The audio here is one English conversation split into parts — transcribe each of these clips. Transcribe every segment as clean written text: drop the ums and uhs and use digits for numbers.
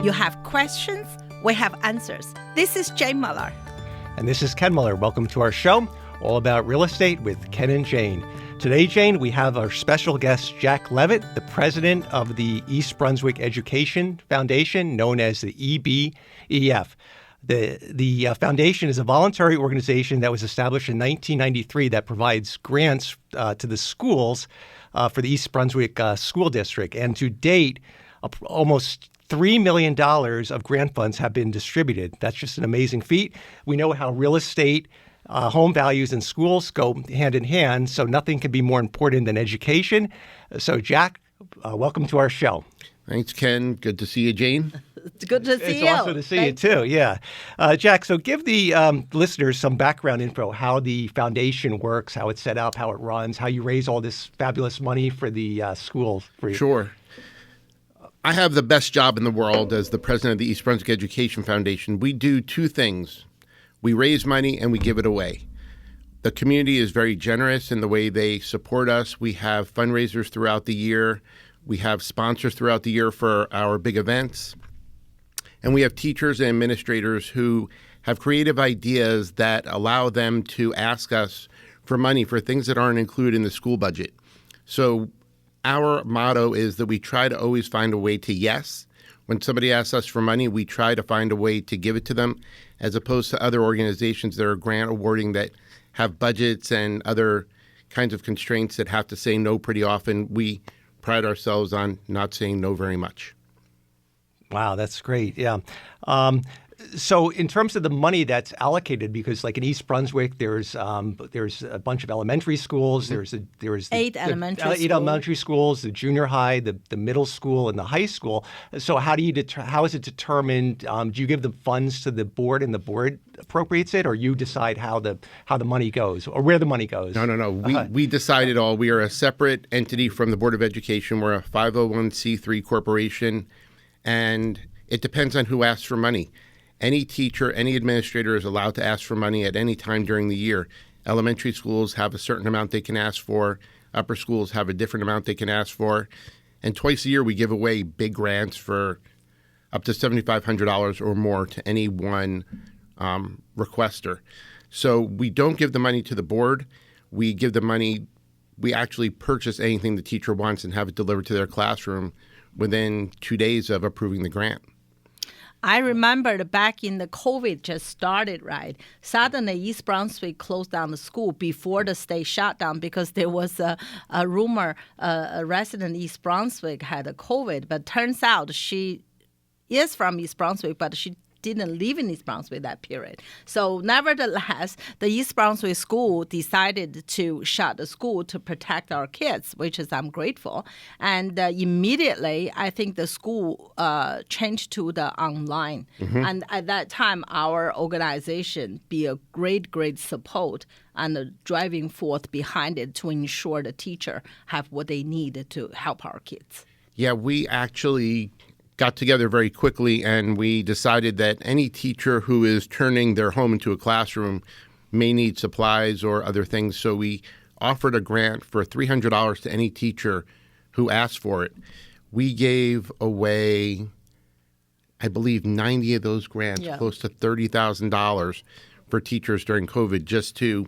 You have questions, we have answers. This is Jane Muller. And this is Ken Muller. Welcome to our show, all about real estate with Ken and Jane. Today, Jane, we have our special guest, Jack Levitt, the president of the East Brunswick Education Foundation, known as the EBEF. The foundation is a voluntary organization that was established in 1993 that provides grants to the schools for the East Brunswick School District. And to date, almost $3 million of grant funds have been distributed. That's just an amazing feat. We know how real estate, home values, and schools go hand in hand, so nothing can be more important than education. So, Jack, welcome to our show. Thanks, Ken. Good to see you, Jane. It's good to see you. It's awesome to see you, too, yeah. Jack, so give the listeners some background info, how the foundation works, how it's set up, how it runs, how you raise all this fabulous money for the schools. Sure. I have the best job in the world as the president of the East Brunswick Education Foundation. We do two things. We raise money and we give it away. The community is very generous in the way they support us. We have fundraisers throughout the year. We have sponsors throughout the year for our big events. And we have teachers and administrators who have creative ideas that allow them to ask us for money for things that aren't included in the school budget. So our motto is that we try to always find a way to yes. When somebody asks us for money, we try to find a way to give it to them, as opposed to other organizations that are grant awarding that have budgets and other kinds of constraints that have to say no pretty often. We pride ourselves on not saying no very much. Wow, that's great. Yeah. So in terms of the money that's allocated, because like in East Brunswick, there's a bunch of elementary schools. Mm-hmm. There's eight elementary schools, the junior high, the middle school, and the high school. So how is it determined? Do you give the funds to the board and the board appropriates it, or you decide how the money goes or where the money goes? No. We decide it all. We are a separate entity from the Board of Education. We're a 501c3 corporation, and it depends on who asks for money. Any teacher, any administrator is allowed to ask for money at any time during the year. Elementary schools have a certain amount they can ask for. Upper schools have a different amount they can ask for. And twice a year, we give away big grants for up to $7,500 or more to any one requester. So we don't give the money to the board. We give the money, we actually purchase anything the teacher wants and have it delivered to their classroom within 2 days of approving the grant. I remember back in the COVID just started, right? Suddenly, East Brunswick closed down the school before the state shut down because there was a rumor a resident in East Brunswick had a COVID. But turns out she is from East Brunswick, but she didn't live in East Brunswick that period. So nevertheless, the East Brunswick school decided to shut the school to protect our kids, which is I'm grateful. And immediately, I think the school changed to the online. Mm-hmm. And at that time, our organization be a great support and the driving force behind it to ensure the teacher have what they need to help our kids. Yeah, we actually got together very quickly, and we decided that any teacher who is turning their home into a classroom may need supplies or other things. So we offered a grant for $300 to any teacher who asked for it. We gave away, I believe, 90 of those grants, close to $30,000 for teachers during COVID, just to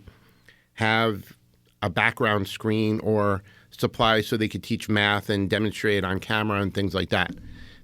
have a background screen or supplies so they could teach math and demonstrate on camera and things like that.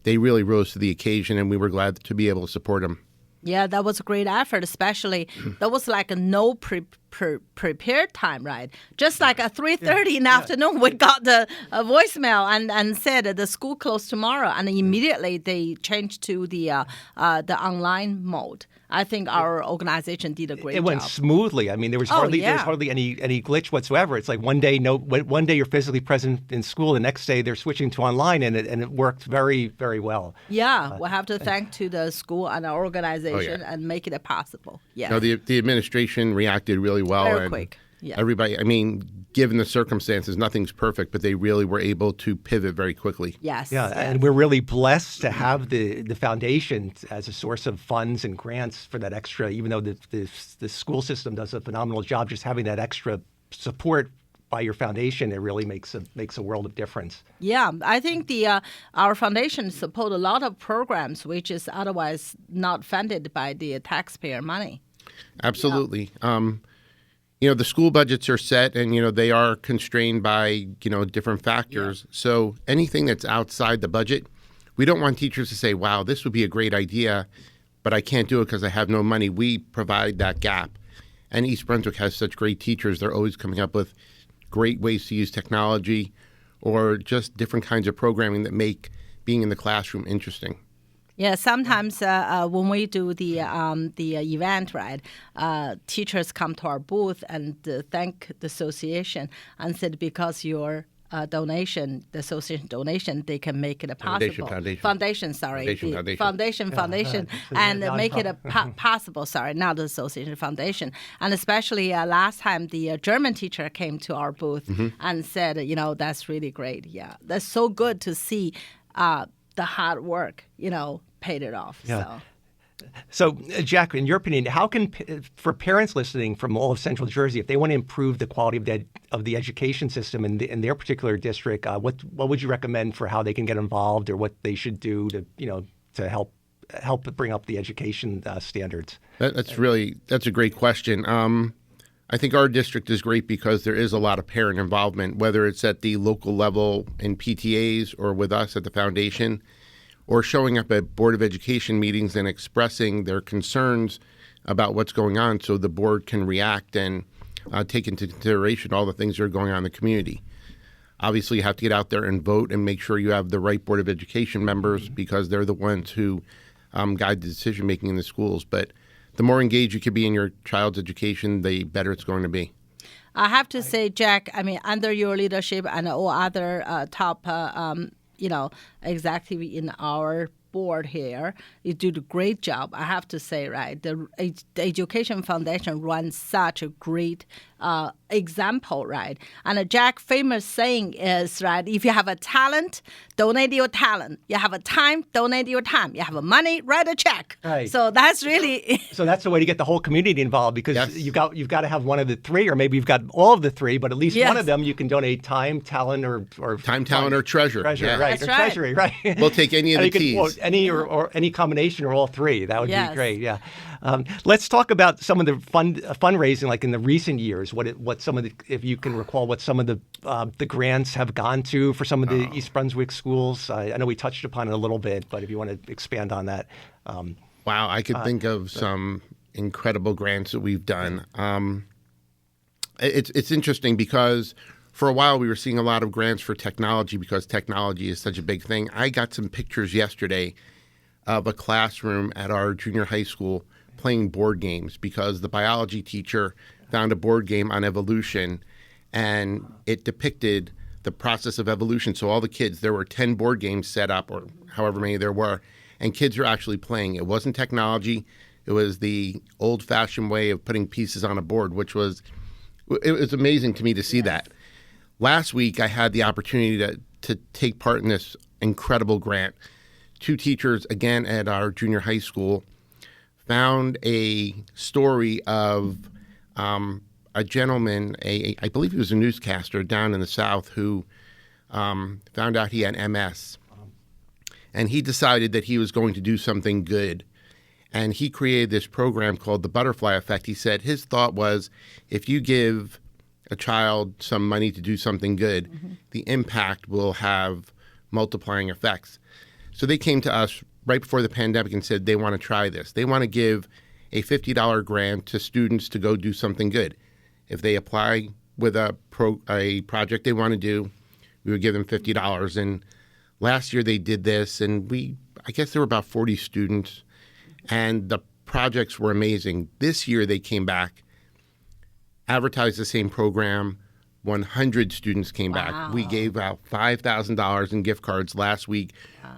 They really rose to the occasion, and we were glad to be able to support them. Yeah, that was a great effort, especially that was like a no prepared time, right? Just like at 3:30 in the afternoon, we got the voicemail and said the school closed tomorrow, and immediately they changed to the online mode. I think our organization did a great job. It went smoothly. I mean, there was hardly any glitch whatsoever. It's like one day you're physically present in school, the next day they're switching to online, and it worked very, very well. Yeah, we'll have to thank to the school and our organization and make it possible. Yeah. No, the administration reacted really well. Very quick. Yeah. Everybody, I mean, given the circumstances, nothing's perfect, but they really were able to pivot very quickly. Yes. Yeah, and we're really blessed to have the foundation as a source of funds and grants for that extra, even though the school system does a phenomenal job just having that extra support by your foundation, it really makes a world of difference. Yeah, I think our foundation supports a lot of programs which is otherwise not funded by the taxpayer money. Absolutely. The school budgets are set and, they are constrained by, different factors. Yeah. So anything that's outside the budget, we don't want teachers to say, wow, this would be a great idea, but I can't do it because I have no money. We provide that gap. And East Brunswick has such great teachers. They're always coming up with great ways to use technology or just different kinds of programming that make being in the classroom interesting. Yeah, sometimes when we do the event, right, teachers come to our booth and thank the association and said because your donation, the association donation, they can make it possible. Foundation, and make it possible. Sorry, not the association, foundation. And especially last time, the German teacher came to our booth and said, that's really great. Yeah, that's so good to see the hard work, paid it off. Yeah. So, Jack, in your opinion, how can, for parents listening from all of Central Jersey, if they want to improve the quality of the education system in their particular district, what would you recommend for how they can get involved or what they should do to help bring up the education standards? That's a great question. I think our district is great because there is a lot of parent involvement, whether it's at the local level in PTAs or with us at the foundation, or showing up at Board of Education meetings and expressing their concerns about what's going on so the board can react and take into consideration all the things that are going on in the community. Obviously, you have to get out there and vote and make sure you have the right Board of Education members because they're the ones who guide the decision-making in the schools. But the more engaged you can be in your child's education, the better it's going to be. I have to say, Jack, under your leadership and all other top executive in our board here, you do a great job. I have to say, right, the Education Foundation runs such a great example, right? And Jack's famous saying is, right, if you have a talent, donate your talent. You have a time, donate your time. You have a money, write a check. Right. So that's really... So that's the way to get the whole community involved because yes. you've got to have one of the three, or maybe you've got all of the three, but at least yes. one of them you can donate time, talent, or time, talent, or treasure. Treasure, yeah. right. That's or right. treasury, right. We'll take any of the T's. Any or any combination or all three. That would yes. be great, yeah. Let's talk about some of the fundraising, like in the recent years. What some of the, if you can recall, what some of the grants have gone to for some of the East Brunswick schools. I know we touched upon it a little bit, but if you want to expand on that. Wow, I could think of some incredible grants that we've done. It's interesting because for a while we were seeing a lot of grants for technology because technology is such a big thing. I got some pictures yesterday of a classroom at our junior high school playing board games because the biology teacher found a board game on evolution and it depicted the process of evolution. So all the kids, there were 10 board games set up or however many there were, and kids were actually playing. It wasn't technology. It was the old-fashioned way of putting pieces on a board, which was amazing to me to see yes. that. Last week, I had the opportunity to take part in this incredible grant. 2 teachers, again, at our junior high school, found a story of a gentleman, I believe he was a newscaster down in the South, who found out he had MS. And he decided that he was going to do something good. And he created this program called the Butterfly Effect. He said his thought was, if you give a child some money to do something good, mm-hmm. the impact will have multiplying effects. So they came to us right before the pandemic and said they want to try this. They want to give a $50 grant to students to go do something good. If they apply with a project they want to do, we would give them $50. And last year they did this, and I guess there were about 40 students, and the projects were amazing. This year they came back, advertised the same program. 100 students came wow. back. We gave out $5,000 in gift cards last week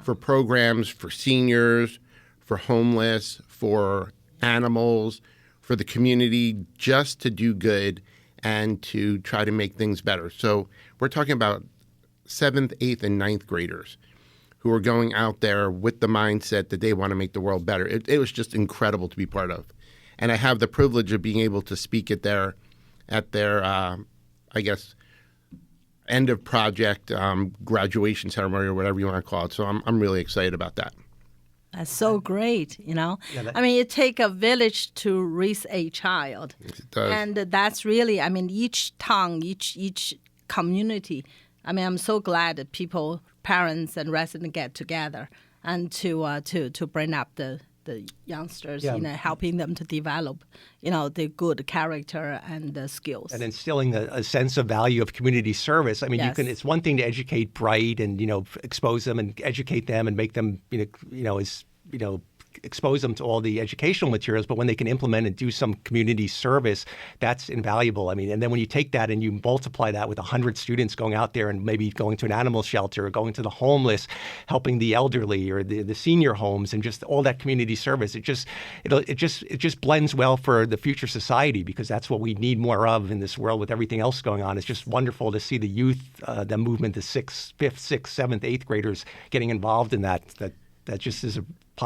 for programs for seniors, for homeless, for animals, for the community, just to do good and to try to make things better. So we're talking about 7th, 8th, and 9th graders who are going out there with the mindset that they want to make the world better. It was just incredible to be part of. And I have the privilege of being able to speak at their I guess, end of project graduation ceremony or whatever you want to call it. So I'm really excited about that. That's so great, Yeah, I mean, it takes a village to raise a child. It does. And that's really, I mean, each town, each community, I mean, I'm so glad that people, parents and residents get together and to bring up the youngsters, helping them to develop, the good character and the skills. And instilling a sense of value of community service. I mean, Yes. it's one thing to educate bright and, expose them and educate them and make them, expose them to all the educational materials, but when they can implement and do some community service, that's invaluable. I mean, and then when you take that and you multiply that with 100 students going out there and maybe going to an animal shelter or going to the homeless, helping the elderly or the senior homes and just all that community service, it just blends well for the future society, because that's what we need more of in this world with everything else going on. It's just wonderful to see the youth, the movement, the 5th, 6th, 7th, 8th graders getting involved in that just is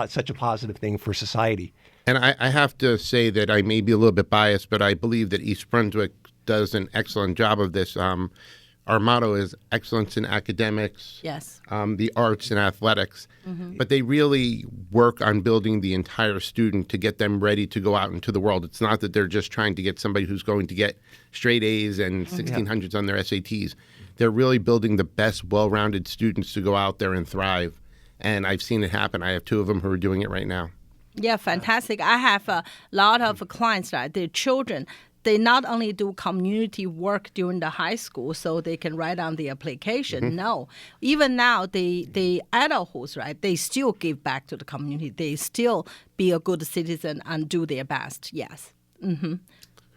such a positive thing for society. And I have to say that I may be a little bit biased, but I believe that East Brunswick does an excellent job of this. Our motto is excellence in academics, Yes. The arts and athletics, but they really work on building the entire student to get them ready to go out into the world. It's not that they're just trying to get somebody who's going to get straight A's and 1600s on their SATs. They're really building the best, well-rounded students to go out there and thrive. And I've seen it happen. I have 2 of them who are doing it right now. Yeah, fantastic. I have a lot of clients, right? Their children, they not only do community work during the high school so they can write on the application. No. Even now, the adults, right, they still give back to the community. They still be a good citizen and do their best. Yes.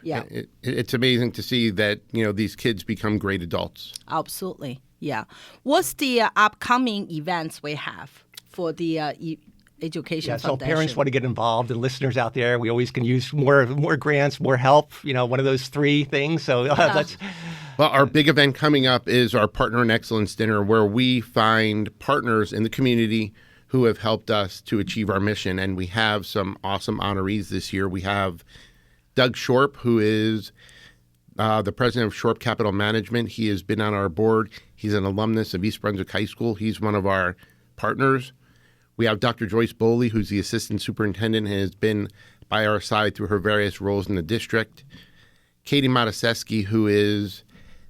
Yeah. It's amazing to see that, these kids become great adults. Absolutely. Yeah. What's the upcoming events we have for the Education So Foundation? parents want to get involved, and listeners out there, we always can use more grants, more help, one of those 3 things. So let's... Well, our big event coming up is our Partner in Excellence Dinner, where we find partners in the community who have helped us to achieve our mission. And we have some awesome honorees this year. We have Doug Shorp, who is the president of Shorp Capital Management. He has been on our board. He's an alumnus of East Brunswick High School. He's one of our partners. We have Dr. Joyce Boley, who's the assistant superintendent and has been by our side through her various roles in the district. Katie Mataseski, who is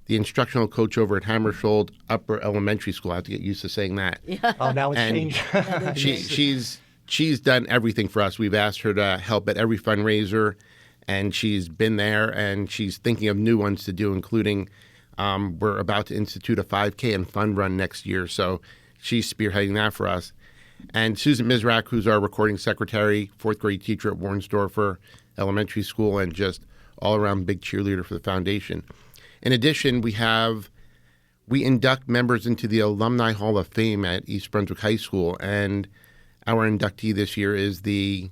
the instructional coach over at Hammersholt Upper Elementary School. I have to get used to saying that. Yeah. Oh, now it's And changed. she's done everything for us. We've asked her to help at every fundraiser, and she's been there, and she's thinking of new ones to do, including we're about to institute a 5K and fun run next year. So she's spearheading that for us. And Susan Mizrak, who's our recording secretary, 4th grade teacher at Warrensdorfer Elementary School, and just all-around big cheerleader for the foundation. In addition, we induct members into the Alumni Hall of Fame at East Brunswick High School, and our inductee this year is the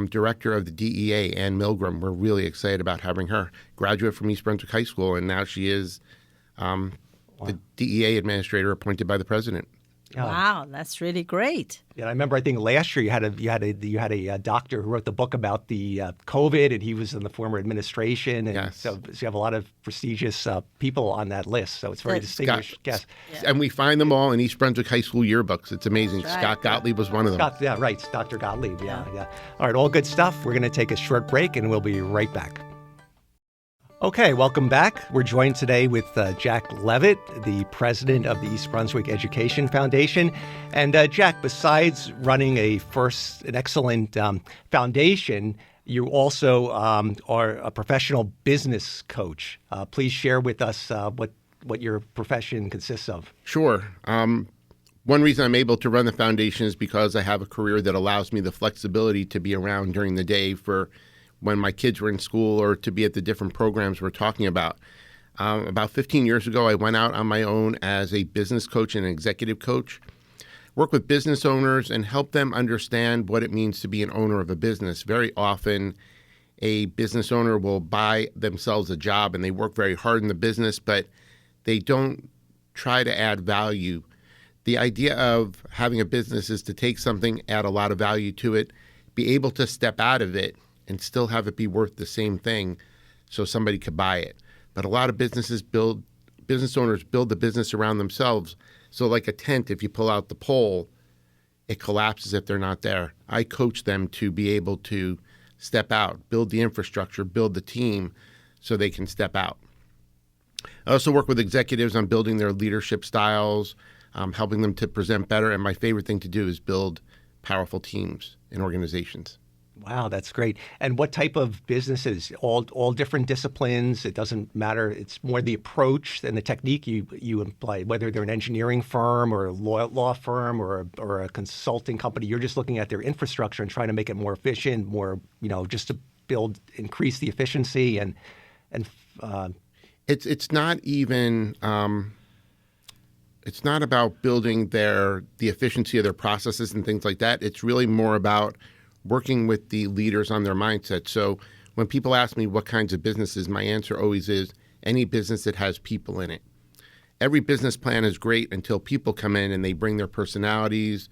director of the DEA, Ann Milgram. We're really excited about having her. Graduate from East Brunswick High School, and now she is the DEA administrator appointed by the president. Wow, that's really great. Yeah, I remember. I think last year you had a doctor who wrote the book about the COVID, and he was in the former administration. And Yes. so you have a lot of prestigious people on that list. So it's very distinguished. Yes. And we find them all in East Brunswick High School yearbooks. It's amazing. That's right. Scott Gottlieb was one of them. Yeah, right. Dr. Gottlieb. Yeah. All right, all good stuff. We're going to take a short break, and we'll be right back. Okay, welcome back. We're joined today with Jack Levitt, the president of the East Brunswick Education Foundation. And Jack, besides running an excellent foundation, you also are a professional business coach. Please share with us what your profession consists of. Sure. One reason I'm able to run the foundation is because I have a career that allows me the flexibility to be around during the day for when my kids were in school or to be at the different programs we're talking about. About 15 years ago, I went out on my own as a business coach and executive coach, work with business owners and help them understand what it means to be an owner of a business. Very often, a business owner will buy themselves a job and they work very hard in the business, but they don't try to add value. The idea of having a business is to take something, add a lot of value to it, be able to step out of it, and still have it be worth the same thing so somebody could buy it. But a lot of businesses build business owners build the business around themselves. So like a tent, if you pull out the pole, it collapses if they're not there. I coach them to be able to step out, build the infrastructure, build the team so they can step out. I also work with executives on building their leadership styles, helping them to present better. And my favorite thing to do is build powerful teams in organizations. Wow, that's great. And what type of businesses? All different disciplines? It doesn't matter. It's more the approach and the technique you imply, whether they're an engineering firm or a law firm or a consulting company. You're just looking at their infrastructure and trying to make it more efficient, more, just to increase the efficiency and It's not even it's not about building the efficiency of their processes and things like that. It's really more about working with the leaders on their mindset. So when people ask me what kinds of businesses, my answer always is any business that has people in it. Every business plan is great until people come in and they bring their personalities,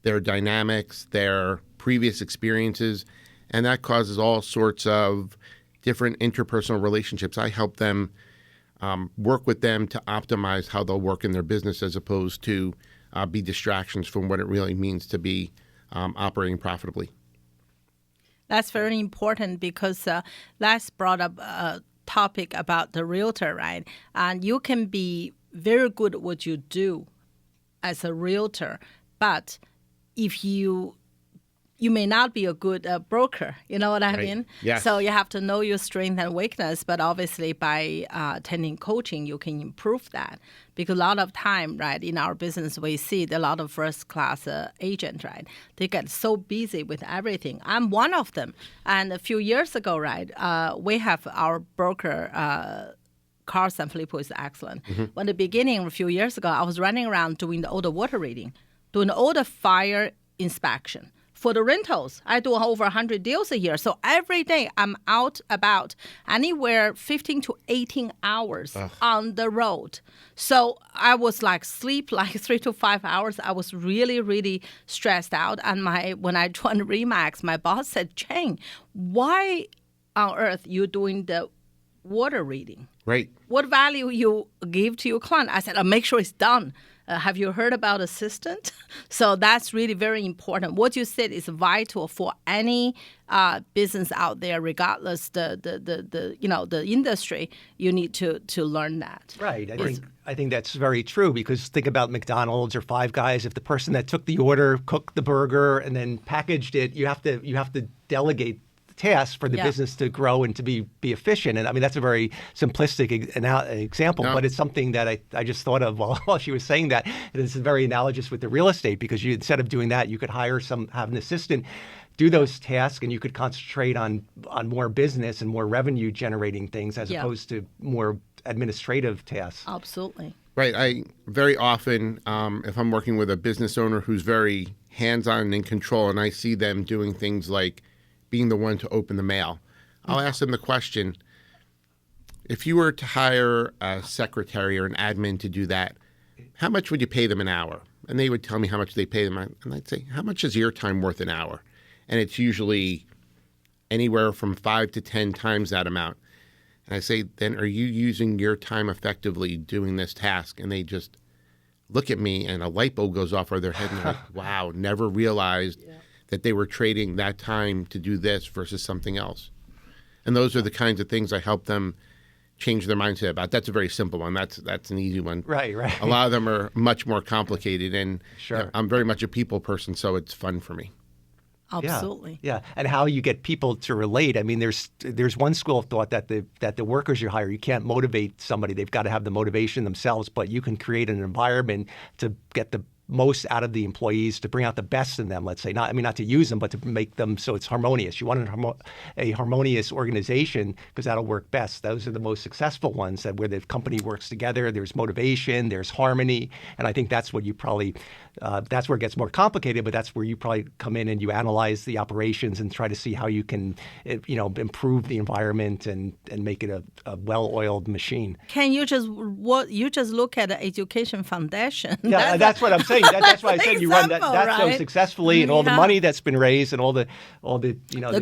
their dynamics, their previous experiences, and that causes all sorts of different interpersonal relationships. I help them work with them to optimize how they'll work in their business as opposed to be distractions from what it really means to be operating profitably. That's very important because Les brought up a topic about the realtor, right? And you can be very good at what you do as a realtor, but if you may not be a good broker, you know what I mean? Yes. So you have to know your strength and weakness, but obviously by attending coaching, you can improve that. Because a lot of time, right, in our business, we see a lot of first-class agents, right? They get so busy with everything. I'm one of them. And a few years ago, right, we have our broker, Carl Sanfilippo is excellent. Mm-hmm. When the beginning, a few years ago, I was running around doing all the water reading, doing all the fire inspection. For the rentals, I do over 100 deals a year. So every day I'm out about anywhere 15 to 18 hours on the road. So I was sleep 3 to 5 hours. I was really, really stressed out. And when I joined Remax, my boss said, Jane, why on earth you doing the water reading? Right. What value you give to your client? I said, I'll make sure it's done. Have you heard about assistant? So that's really very important. What you said is vital for any business out there, regardless the industry. You need to learn that. Right. I think that's very true because think about McDonald's or Five Guys. If the person that took the order, cooked the burger, and then packaged it, you have to delegate tasks for the business to grow and to be efficient. And I mean, that's a very simplistic example, but it's something that I just thought of while she was saying that. And it's very analogous with the real estate because instead of doing that, you could have an assistant do those tasks and you could concentrate on more business and more revenue generating things as opposed to more administrative tasks. Absolutely. Right. I very often, if I'm working with a business owner who's very hands-on and in control and I see them doing things like being the one to open the mail, I'll ask them the question, if you were to hire a secretary or an admin to do that, how much would you pay them an hour? And they would tell me how much they pay them. And I'd say, how much is your time worth an hour? And it's usually anywhere from 5 to 10 times that amount. And I say, then are you using your time effectively doing this task? And they just look at me and a light bulb goes off over their head and they're like, wow, never realized that they were trading that time to do this versus something else. And those are the kinds of things I help them change their mindset about. That's a very simple one. That's an easy one. Right. A lot of them are much more complicated. And sure. I'm very much a people person, so it's fun for me. Absolutely. Yeah. And how you get people to relate. I mean, there's one school of thought that the workers you hire, you can't motivate somebody. They've got to have the motivation themselves, but you can create an environment to get the most out of the employees, to bring out the best in them, let's say. Not to use them, but to make them so it's harmonious. You want a harmonious organization because that'll work best. Those are the most successful ones, where the company works together, there's motivation, there's harmony. And I think that's what you probably, that's where it gets more complicated, but that's where you probably come in and you analyze the operations and try to see how you can, improve the environment and make it a well-oiled machine. Can you just look at the education foundation? Yeah, that's what I'm saying. That's why I said you run that so successfully, and all the money that's been raised, and all the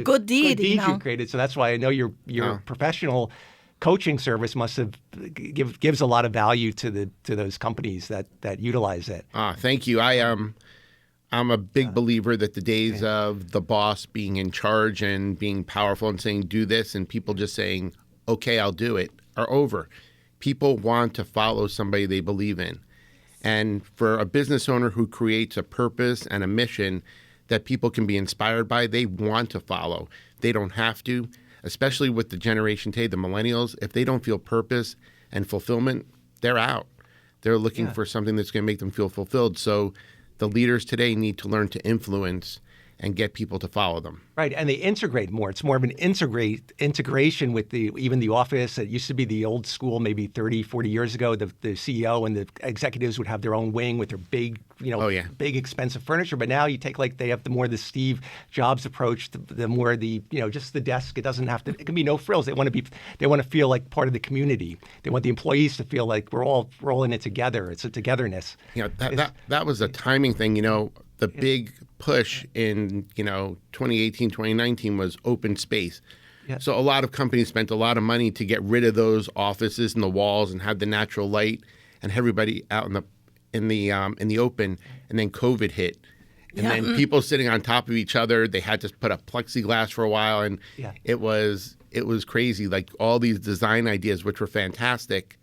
good deed you created. So that's why I know you're a professional coaching service must have gives a lot of value to those companies that utilize it. Thank you. I'm a big believer that the days of the boss being in charge and being powerful and saying do this and people just saying, okay, I'll do it, are over. People want to follow somebody they believe in. And for a business owner who creates a purpose and a mission that people can be inspired by, they want to follow. They don't have to, especially with the generation today, the millennials. If they don't feel purpose and fulfillment, they're out. They're looking for something that's going to make them feel fulfilled. So the leaders today need to learn to influence and get people to follow them. Right, and they integrate more. It's more of an integration with even the office. It used to be the old school, maybe 30, 40 years ago. The CEO and the executives would have their own wing with their big, big expensive furniture. But now you take they have the more the Steve Jobs approach, the more just the desk. It doesn't have to. It can be no frills. They want to feel like part of the community. They want the employees to feel like we're all in it together. It's a togetherness. That was a timing thing. The big push in 2018, 2019 was open space. Yeah. So a lot of companies spent a lot of money to get rid of those offices and the walls and have the natural light and everybody out in the open. And then COVID hit, and then people sitting on top of each other. They had to put up plexiglass for a while, and it was crazy. Like all these design ideas, which were fantastic,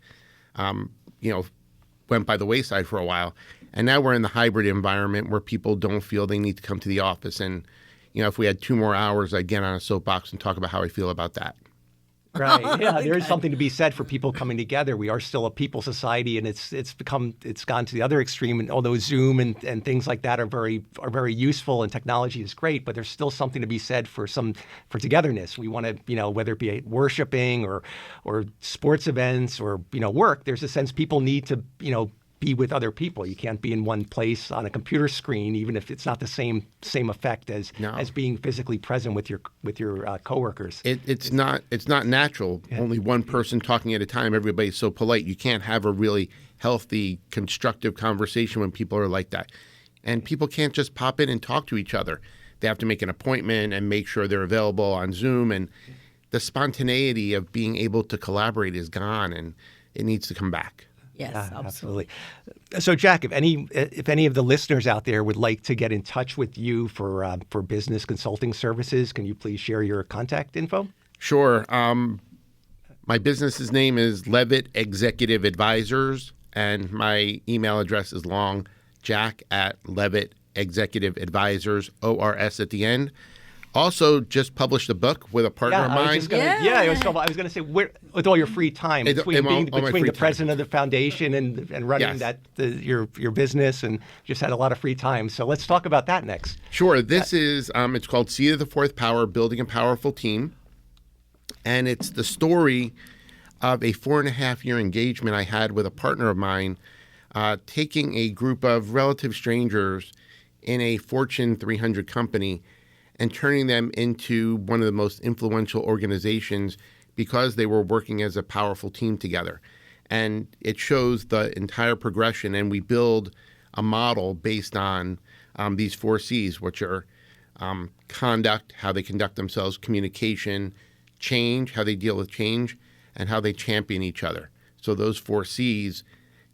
went by the wayside for a while. And now we're in the hybrid environment where people don't feel they need to come to the office. And, if we had 2 more hours, I'd get on a soapbox and talk about how I feel about that. Right. Yeah, there is something to be said for people coming together. We are still a people society, and it's gone to the other extreme. And although Zoom and things like that are very useful and technology is great, but there's still something to be said for togetherness. We want to, whether it be worshiping or sports events or work, there's a sense people need to be with other people. You can't be in one place on a computer screen, even if it's not the same effect as being physically present with your coworkers. It's not natural. Yeah. Only one person talking at a time. Everybody's so polite. You can't have a really healthy, constructive conversation when people are like that. And people can't just pop in and talk to each other. They have to make an appointment and make sure they're available on Zoom. And the spontaneity of being able to collaborate is gone, and it needs to come back. Yes, absolutely. So, Jack, if any of the listeners out there would like to get in touch with you for business consulting services, can you please share your contact info? Sure. My business's name is Levitt Executive Advisors, and my email address is long, Jack@Levitt Executive Advisors, ORS at the end. Also, just published a book with a partner of mine. I was going to say, with all your free time, between the president of the foundation and running your business, and just had a lot of free time. So let's talk about that next. Sure. This is it's called Seed of the Fourth Power: Building a Powerful Team, and it's the story of a 4.5-year engagement I had with a partner of mine, taking a group of relative strangers in a Fortune 300 company and turning them into one of the most influential organizations because they were working as a powerful team together. And it shows the entire progression, and we build a model based on these 4 C's, which are conduct, how they conduct themselves, communication, change, how they deal with change, and how they champion each other. So those 4 C's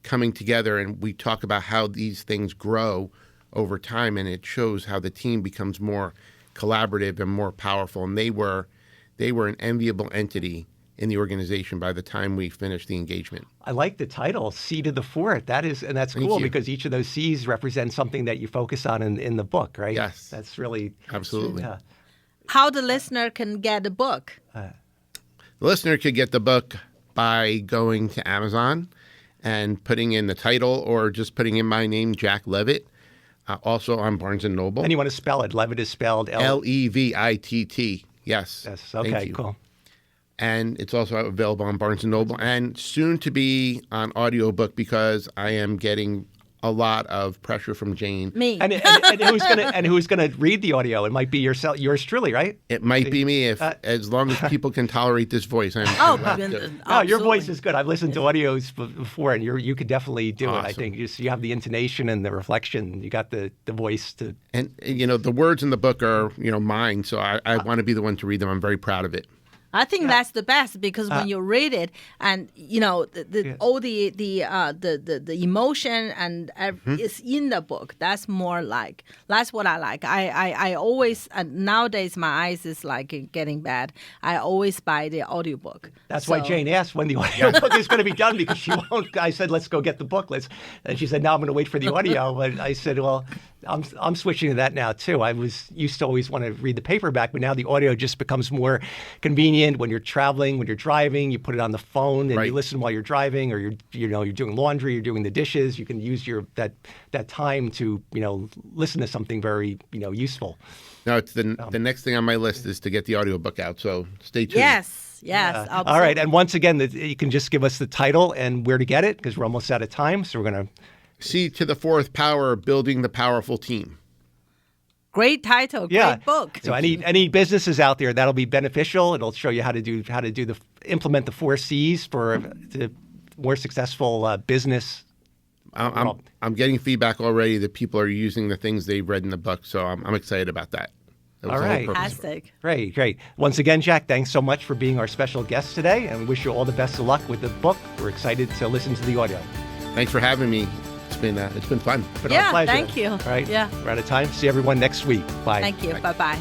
coming together, and we talk about how these things grow over time, and it shows how the team becomes more collaborative and more powerful. And they were an enviable entity in the organization by the time we finished the engagement. I like the title, Seed of the Fourth. That's cool because each of those C's represents something that you focus on in the book, right? Yes. That's really... Absolutely. Yeah. How the listener can get the book? The listener could get the book by going to Amazon and putting in the title, or just putting in my name, Jack Levitt. Also on Barnes & Noble. And you want to spell it. Levitt is spelled Levitt. Yes. Yes. Okay, cool. And it's also available on Barnes & Noble, and soon to be on audiobook, because I am getting a lot of pressure from Jane. Me. And who's gonna read the audio? It might be yours truly, right? It might be me, as long as people can tolerate this voice. Your voice is good. I've listened to audios before, and you could definitely do it. I think you have the intonation and the reflection. You got the voice to. And the words in the book are mine, so I want to be the one to read them. I'm very proud of it. I think that's the best because when you read it and all the emotion and it's in the book. That's what I like. I always nowadays my eyes is like getting bad. I always buy the audiobook. That's why Jane asked when the audiobook is going to be done because she won't. I said let's go get the book. And she said no, I'm going to wait for the audio. But I said well. I'm switching to that now too. I used to always want to read the paperback, but now the audio just becomes more convenient when you're traveling, when you're driving. You put it on the phone and you listen while you're driving, or you're doing laundry, you're doing the dishes. You can use that time to listen to something very useful. No, it's the next thing on my list is to get the audiobook out. So stay tuned. Yes. All right, and once again, you can just give us the title and where to get it because we're almost out of time. So we're going to. C to the Fourth Power, Building the Powerful Team. Great title, great book. So any businesses out there, that'll be beneficial. It'll show you how to implement the 4 C's for the more successful business. I'm getting feedback already that people are using the things they've read in the book, so I'm excited about that. All right. Fantastic. Great. Once again, Jack, thanks so much for being our special guest today, and we wish you all the best of luck with the book. We're excited to listen to the audio. Thanks for having me. It's been fun. Our pleasure. Thank you. All right. Yeah. We're out of time. See everyone next week. Bye. Thank you. Bye-bye.